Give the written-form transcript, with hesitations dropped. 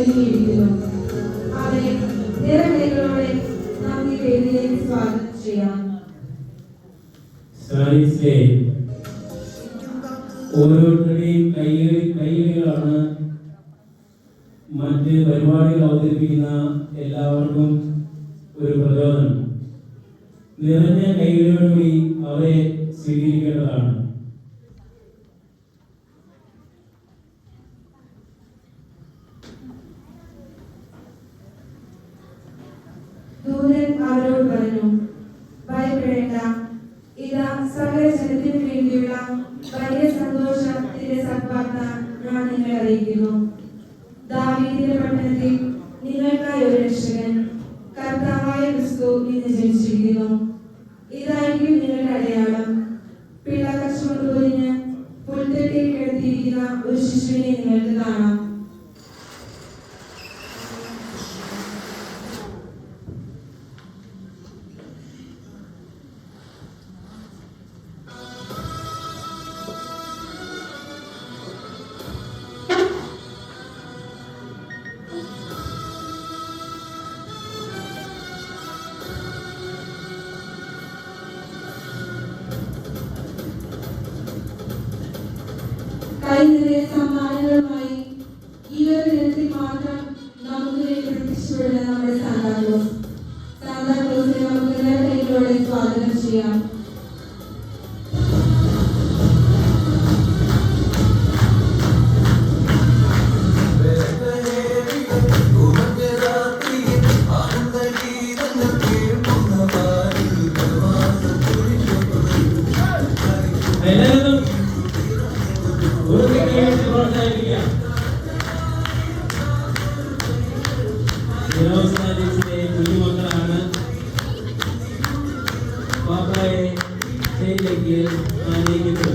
ഒരുങ്ങിയിരിക്കുന്നു. അവരെ നിറകൈകളോടെ നമുക്ക് വേദിയിലേക്ക് സ്വാഗതം ചെയ്യാം. ഓരോരുത്തരുടെയും കൈകളിലാണ് മറ്റ് പരിപാടികൾ അവതരിപ്പിക്കുന്ന എല്ലാവർക്കും ഒരു പ്രചോദനം. നിറഞ്ഞ കൈകളോടുകൂടി അവരെ സ്വീകരിക്കേണ്ടതാണ്. ദൂതൻ അവരോട് പറഞ്ഞു, ഭയപ്പെടേണ്ട, ഇതാ സകല ജനത്തിനു വേണ്ടിയുള്ള വലിയ സന്തോഷത്തിന്റെ സദ്വാർത്ത ഞാൻ നിങ്ങളെ അറിയിക്കുന്നു. ദാവീദിന്റെ പട്ടണത്തിൽ നിങ്ങൾക്കായി ഒരു രക്ഷകൻ, കർത്താവായ ക്രിസ്തു ഇന്ന് ജനിച്ചിരിക്കുന്നു. ഇതായിരിക്കും നിങ്ങളുടെ അടയാളം. പിള്ളക്കച്ചു കൊണ്ട് പൊതിഞ്ഞ് പുൽത്തെട്ടിൽ കിടത്തിയിരിക്കുന്ന ഒരു ശിശുവിനെ നിങ്ങൾക്ക് കാണാം. കൈനിറയെ സമ്മാനങ്ങളുമായി ഈ ഒരു ദിനത്തിൽ മാത്രം നമുക്ക് വേണ്ടി പ്രത്യക്ഷപ്പെടുന്ന നമ്മുടെ സാന്താക്ലോസിനെ നമുക്ക് നിറകൈകളോടെ സ്വാഗതം ചെയ്യാം. കുഞ്ഞുമക്കളാണ്. പാപ്പായെ സ്റ്റേജിലേക്ക് ആനയിക്കപ്പെടും.